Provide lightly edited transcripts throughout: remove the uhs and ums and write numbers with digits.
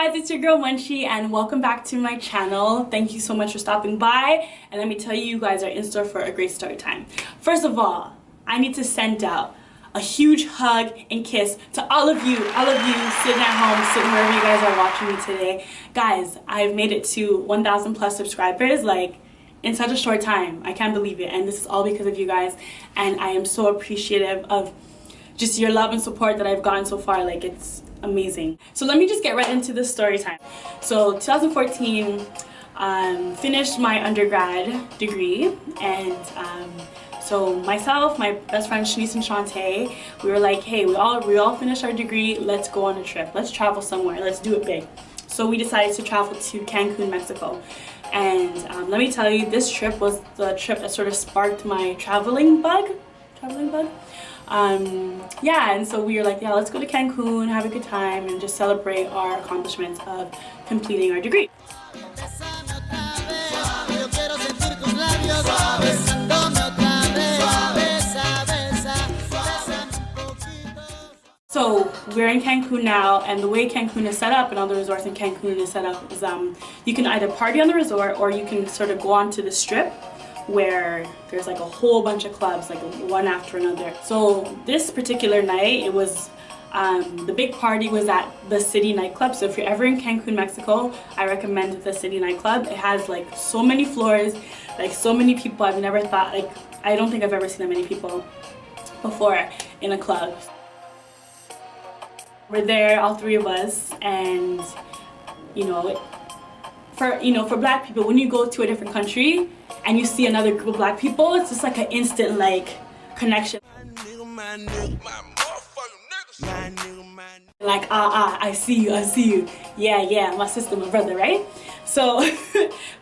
guys, it's your girl Munchie and welcome back to my channel. Thank you so much for stopping by, and let me tell you, you guys are in store for a great story time. First of all, I need to send out a huge hug and kiss to all of you sitting at home, sitting wherever you guys are watching me today. Guys, I've made it to 1,000 plus subscribers like in such a short time. I can't believe it, and this is all because of you guys, and I am so appreciative of just your love and support that I've gotten so far. Like, it's amazing. So let me just get right into this story time. So 2014, finished my undergrad degree, and so myself, my best friend Shanice and Shantae, we were like, hey, we all finished our degree, let's go on a trip, let's travel somewhere, let's do it big. So we decided to travel to Cancun, Mexico. And let me tell you, this trip was the trip that sort of sparked my traveling bug. Yeah, and so we were like, yeah, let's go to Cancun, have a good time, and just celebrate our accomplishments of completing our degree. So we're in Cancun now, and the way Cancun is set up and all the resorts in Cancun is set up is you can either party on the resort or you can sort of go onto the strip where there's like a whole bunch of clubs, like one after another. So this particular night, it was the big party was at the City nightclub. So if you're ever in Cancun, Mexico, I recommend the City nightclub. It has like so many floors, like so many people. I've never thought, like, I don't think I've ever seen that many people before in a club. We're there, all three of us, and for black people, when you go to a different country and you see another group of black people, it's just like an instant like connection. Like, I see you. Yeah, my sister, my brother, right? So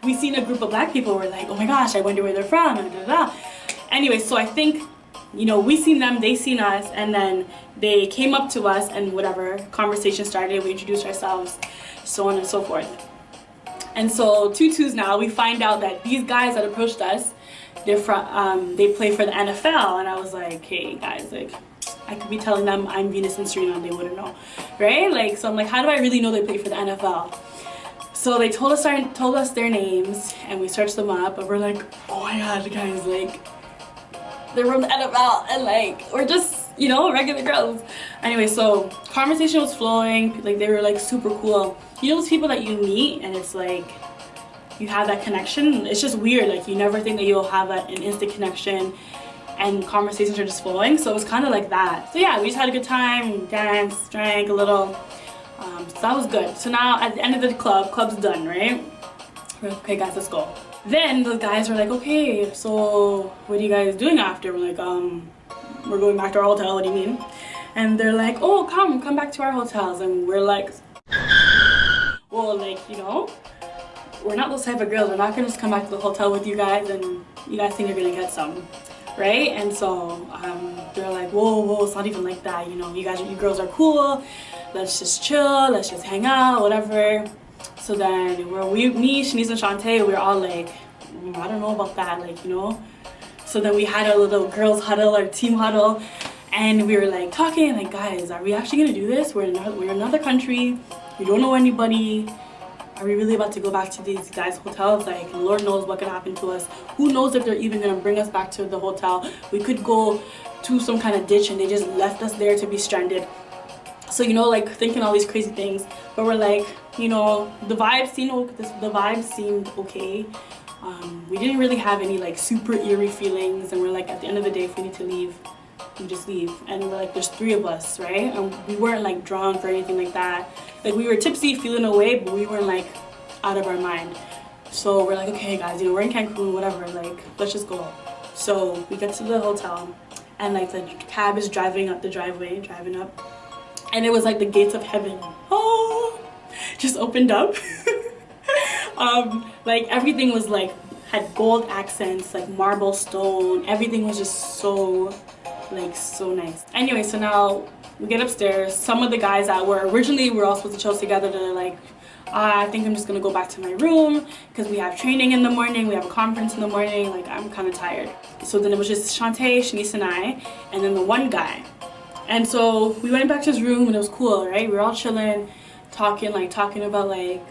we seen a group of black people, we're like, oh my gosh, I wonder where they're from, and Anyway, so I think, we seen them, they seen us, and then they came up to us and whatever, conversation started, we introduced ourselves, so on and so forth. And so tutus now, we find out that these guys that approached us, they're from, they play for the NFL, and I was like, hey guys, like, I could be telling them I'm Venus and Serena and they wouldn't know, right? Like, so I'm like, how do I really know they play for the NFL? So they told us their names, and we searched them up, and we're like, oh my god, guys, like, they're from the NFL, and like, we're just, regular girls. Anyway, so conversation was flowing, like they were like super cool. Those people that you meet and it's like you have that connection, it's just weird, like you never think that you'll have an instant connection and conversations are just flowing. So it was kind of like that. So yeah, we just had a good time, danced, drank a little, so that was good. So now at the end of the club's done, right? We're like, okay guys, let's go. Then the guys were like, okay, so what are you guys doing after? We're like, we're going back to our hotel, what do you mean? And they're like, oh, come back to our hotels. And we're like, well, like, we're not those type of girls. We're not gonna just come back to the hotel with you guys and you guys think you're gonna get some, right? And so they're like, whoa, it's not even like that. You girls are cool. Let's just chill, let's just hang out, whatever. So then me, Shanice, and Shantae, we were all like, I don't know about that, like, So then we had our little girls huddle, our team huddle, and we were like talking, like, guys, are we actually gonna do this? We're in another country, we don't know anybody. Are we really about to go back to these guys' hotels? Like, Lord knows what could happen to us. Who knows if they're even gonna bring us back to the hotel? We could go to some kind of ditch and they just left us there to be stranded. So, like thinking all these crazy things, but we're like, the vibes seemed okay. We didn't really have any like super eerie feelings, and we're like, at the end of the day, if we need to leave, we just leave. And we're like, there's three of us, right? And we weren't like drunk or anything like that. Like, we were tipsy, feeling away, but we weren't like out of our mind. So we're like, okay guys, we're in Cancun, whatever, like, let's just go. So we get to the hotel, and like the cab is driving up the driveway, and it was like the gates of heaven. Oh, just opened up. Like everything was like, had gold accents, like marble stone, everything was just so nice. Anyway, so now we get upstairs. Some of the guys that were originally, we were all supposed to chill together, they're like, I think I'm just gonna go back to my room because we have training in the morning, we have a conference in the morning, like I'm kind of tired. So then it was just Shantae, Shanice, and I, and then the one guy. And so we went back to his room and it was cool, right? We were all chilling, talking about like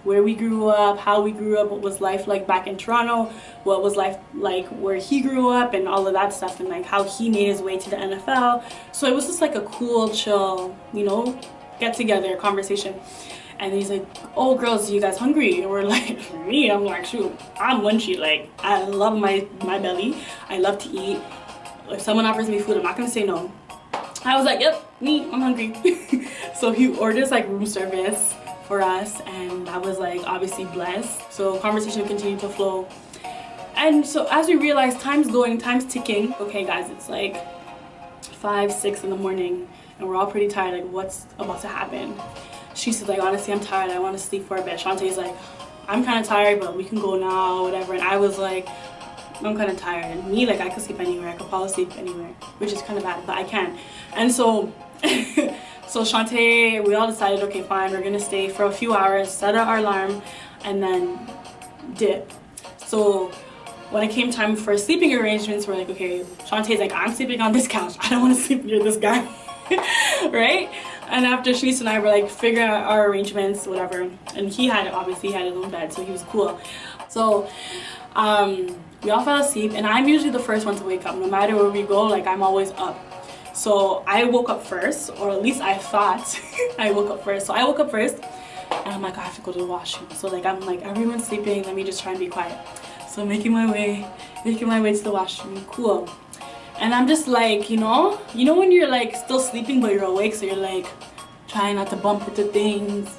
where we grew up, how we grew up, what was life like back in Toronto, what was life like where he grew up, and all of that stuff, and like how he made his way to the NFL. So it was just like a cool, chill, you know, get together conversation. And he's like, oh girls, are you guys hungry? And we're like, me? I'm like, shoot, I'm Munchie. Like, I love my belly. I love to eat. If someone offers me food, I'm not gonna say no. I was like, yep, me, I'm hungry. So he orders like room service for us, and I was like obviously blessed. So conversation continued to flow. And so as we realized, time's going, time's ticking. Okay guys, it's like 5, 6 in the morning, and we're all pretty tired. Like, what's about to happen? She said, like, honestly, I'm tired. I want to sleep for a bit. Shantae's like, I'm kind of tired, but we can go now, whatever. And I was like, I'm kind of tired. And me, like, I could sleep anywhere. I could fall asleep anywhere, which is kind of bad, but I can. And so, so Shantae, we all decided, okay, fine, we're going to stay for a few hours, set our alarm, and then dip. So when it came time for sleeping arrangements, we're like, okay, Shantae's like, I'm sleeping on this couch. I don't want to sleep near this guy, right? And after Shanice and I were like figuring out our arrangements, whatever, and he had obviously had his own bed, so he was cool. So we all fell asleep, and I'm usually the first one to wake up. No matter where we go, like, I'm always up. So I woke up first, or at least I thought I woke up first. So I woke up first, and I'm like, I have to go to the washroom. So like, I'm like, everyone's sleeping, let me just try and be quiet. So making my way to the washroom, cool. And I'm just like, you know when you're like still sleeping but you're awake, so you're like trying not to bump into things.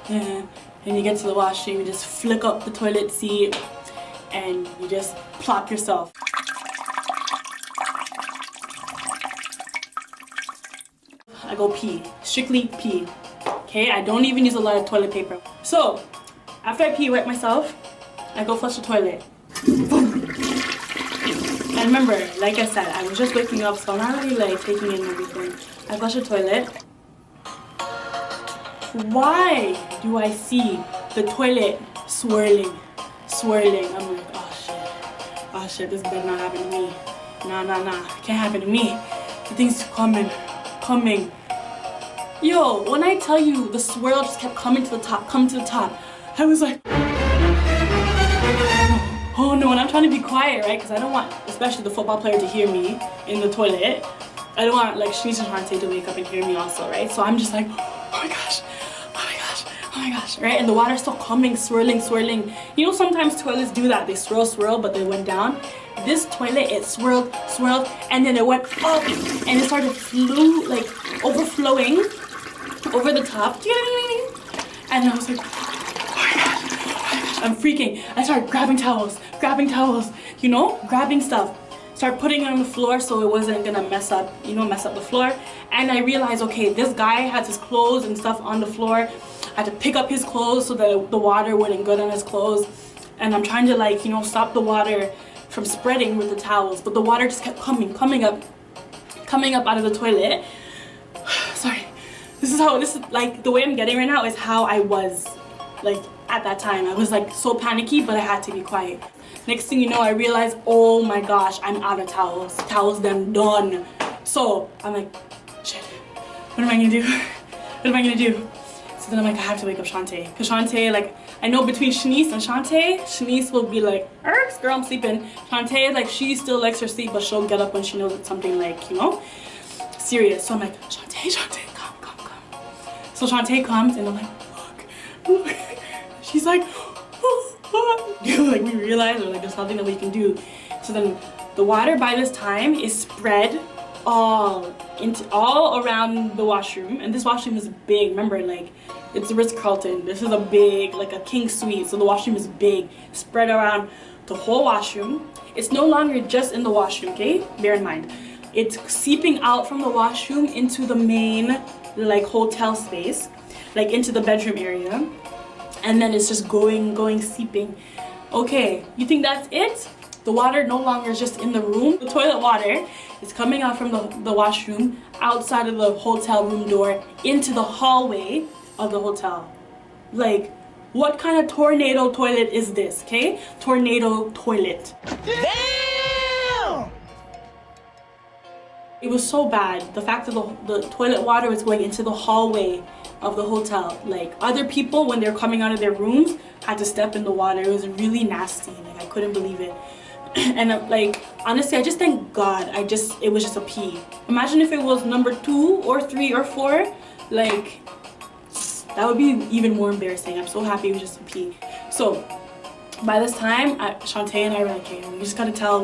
Yeah. And you get to the washroom, you just flick up the toilet seat, and you just plop yourself. I go pee, strictly pee. Okay, I don't even use a lot of toilet paper. So after I pee, wet myself, I go flush the toilet. And remember, like I said, I was just waking up, so I'm not really like taking in everything. I flush the toilet. Why do I see the toilet swirling? I'm like, oh shit, this better not happen to me. Nah, can't happen to me. The thing's coming. Yo, when I tell you the swirl just kept coming to the top, I was like, oh no, and I'm trying to be quiet, right? Because I don't want, especially the football player, to hear me in the toilet. I don't want like Shanice and Shantae to wake up and hear me also, right? So I'm just like, oh my gosh, right? And the water's still coming, swirling. You know, sometimes toilets do that. They swirl, but they went down. This toilet, it swirled, and then it went up, and it started overflowing over the top. And I was like, oh my gosh, I'm freaking. I started grabbing towels, you know, grabbing stuff. Start putting it on the floor so it wasn't gonna mess up the floor. And I realized, okay, this guy has his clothes and stuff on the floor. I had to pick up his clothes so that the water wouldn't get on his clothes. And I'm trying to, like, you know, stop the water from spreading with the towels, but the water just kept coming up out of the toilet. Sorry, this is like the way I'm getting right now is how I was like at that time. I was like so panicky, but I had to be quiet. Next thing you know, I realized, oh my gosh, I'm out of towels them done. So I'm like, shit, what am I gonna do? So then I'm like, I have to wake up Shantae, because Shantae, like, I know between Shanice and Shantae, Shanice will be like, girl, I'm sleeping. Shantae, like, she still likes her sleep, but she'll get up when she knows it's something, like, you know, serious. So I'm like, Shantae, come. So Shantae comes, and I'm like, look. She's like, like, we realize, or like, there's nothing that we can do. So then the water by this time is spread all around the washroom, and this washroom is big. Remember, like, it's the Ritz-Carlton. This is a big, like, a king suite, so the washroom is big, spread around the whole washroom. It's no longer just in the washroom, okay? Bear in mind, it's seeping out from the washroom into the main, like, hotel space, like into the bedroom area, and then it's just going seeping. Okay, you think that's it? The water no longer is just in the room. The toilet water is coming out from the washroom, outside of the hotel room door, into the hallway of the hotel. Like, what kind of tornado toilet is this, okay? Tornado toilet. Damn! It was so bad. The fact that the toilet water was going into the hallway of the hotel. Like, other people, when they're coming out of their rooms, had to step in the water. It was really nasty. Like, I couldn't believe it. And like, honestly, I just thank God it was just a pee. Imagine if it was number 2 or 3 or 4. Like, that would be even more embarrassing. I'm so happy it was just a pee. So by this time, Shantae and I were like, okay, we just gotta tell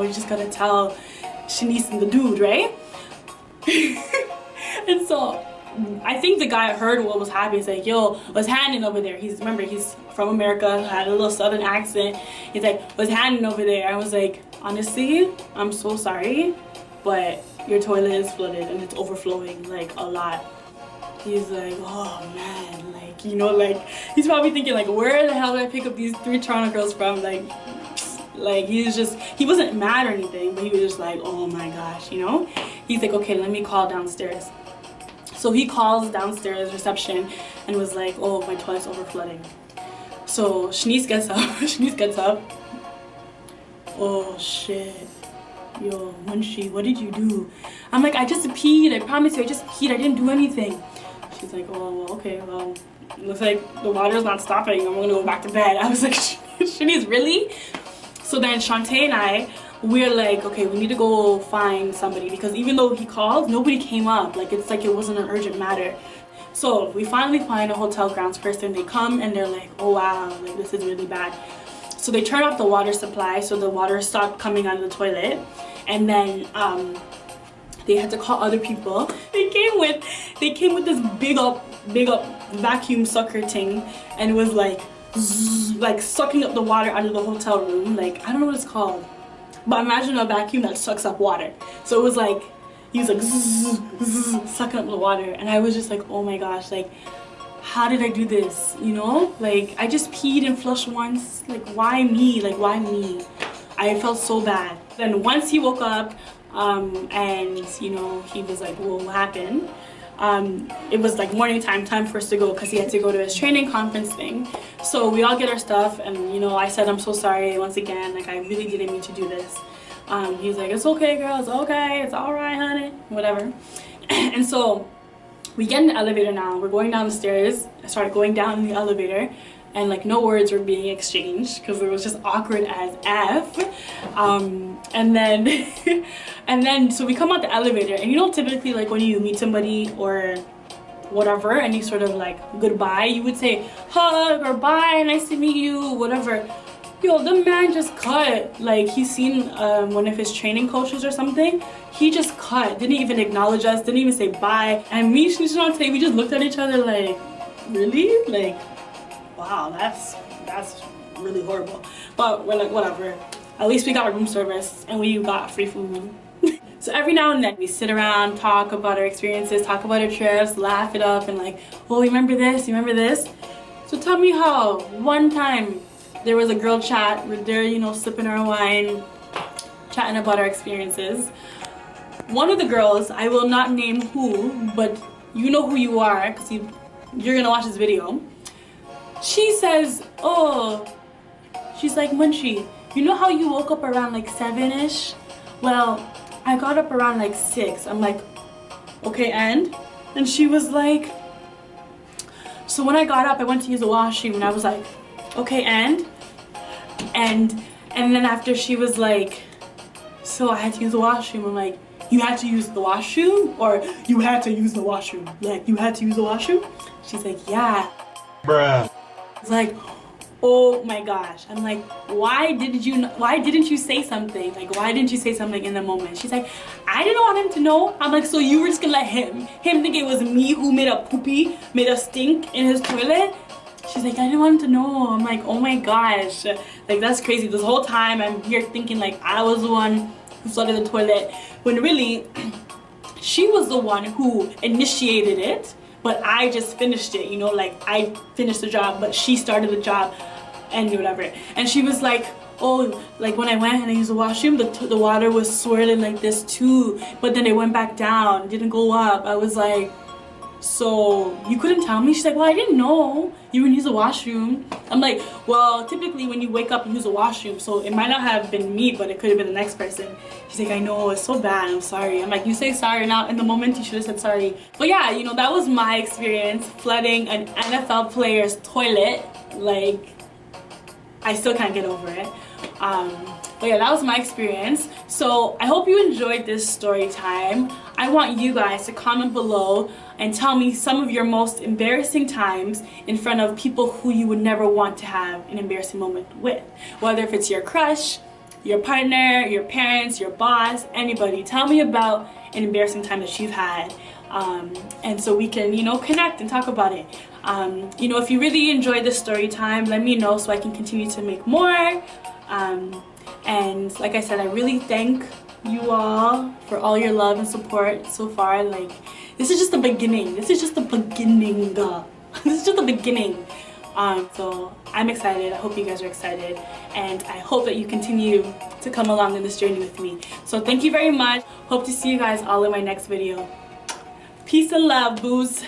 Shanice and the dude, right? And so I think the guy heard what was happening. He's like, yo, what's happening over there? Remember, he's from America, had a little southern accent. He's like, what's happening over there? I was like, honestly, I'm so sorry, but your toilet is flooded and it's overflowing, like, a lot. He's like, oh man, like, you know, like, he's probably thinking, like, where the hell did I pick up these 3 Toronto girls from? Like he wasn't mad or anything, but he was just like, oh my gosh, you know? He's like, okay, let me call downstairs. So he calls downstairs reception and was like, oh, my toilet's overflowing. So Shanice gets up. Oh shit. Yo, Munchie, what did you do? I'm like, I just peed. I promise you, I just peed. I didn't do anything. She's like, oh, well, okay, well, looks like the water's not stopping. I'm gonna go back to bed. I was like, Shanice, really? So then Shantae and I, we're like, okay, we need to go find somebody, because even though he called, nobody came up. Like, it's like it wasn't an urgent matter. So we finally find a hotel grounds person. They come and they're like, oh wow, like, this is really bad. So they turn off the water supply, so the water stopped coming out of the toilet. And then they had to call other people. They came with this big up vacuum sucker thing, and it was like, zzz, like sucking up the water out of the hotel room. Like, I don't know what it's called, but imagine a vacuum that sucks up water. So it was like, he was like zzz, zzz, sucking up the water, and I was just like, oh my gosh, like, how did I do this? You know, like, I just peed and flushed once. Like, why me? Like, why me? I felt so bad. Then once he woke up, and you know, he was like, well, what happened? It was like morning time for us to go, because he had to go to his training conference thing. So we all get our stuff, and you know, I said, I'm so sorry once again, like, I really didn't mean to do this. He's like, it's okay, girl, it's okay, it's all right, honey, whatever. And so we get in the elevator now. We're going down the stairs. I started going down the elevator, and like, no words were being exchanged because it was just awkward as F. And then so we come out the elevator, and you know, typically, like, when you meet somebody or whatever, any sort of like goodbye, you would say hug or bye, nice to meet you, whatever. Yo, the man just cut. Like, he's seen one of his training coaches or something. He just cut, didn't even acknowledge us, didn't even say bye. And me and Shantae, we just looked at each other like, really? Like, wow, that's really horrible. But we're like, whatever. At least we got room service and we got free food. So every now and then we sit around, talk about our experiences, talk about our trips, laugh it up, and like, oh, remember this, remember this? So tell me how one time there was a girl chat, we're there, you know, sipping our wine, chatting about our experiences. One of the girls, I will not name who, but you know who you are, because you're gonna watch this video. She says, oh, she's like, Munchie, you know how you woke up around like 7-ish? Well, I got up around like 6. I'm like, okay, and she was like, so when I got up, I went to use the washroom, and I was like, okay, and then after she was like, so I had to use the washroom. I'm like, you had to use the washroom, or you had to use the washroom? Like, you had to use the washroom? She's like, yeah. Bruh. It's like, oh my gosh. I'm like, why didn't you say something? Like, why didn't you say something in the moment? She's like, I didn't want him to know. I'm like, so you were just gonna let him think it was me who made a stink in his toilet? She's like, I didn't want him to know. I'm like, oh my gosh. Like, that's crazy. This whole time I'm here thinking like I was the one who flooded the toilet, when really she was the one who initiated it, but I just finished it, you know, like I finished the job, but she started the job and whatever. And she was like, oh, like when I went and I used the washroom, the water was swirling like this too, but then it went back down, didn't go up. I was like, so you couldn't tell me? She's like, well, I didn't know you would use the washroom. I'm like, well, typically when you wake up you use the washroom, so it might not have been me, but it could have been the next person. She's like, I know, it's so bad, I'm sorry. I'm like, you say sorry now, in the moment you should have said sorry. But yeah, you know, that was my experience flooding an NFL player's toilet. Like, I still can't get over it. But yeah, that was my experience. So I hope you enjoyed this story time. I want you guys to comment below and tell me some of your most embarrassing times in front of people who you would never want to have an embarrassing moment with. Whether if it's your crush, your partner, your parents, your boss, anybody. Tell me about an embarrassing time that you've had. And so we can, you know, connect and talk about it. You know, if you really enjoyed this story time, let me know so I can continue to make more. And like I said, I really thank you all for all your love and support so far. Like, this is just the beginning. This is just the beginning. This is just the beginning. So I'm excited. I hope you guys are excited. And I hope that you continue to come along in this journey with me. So thank you very much. Hope to see you guys all in my next video. Peace and love, boos.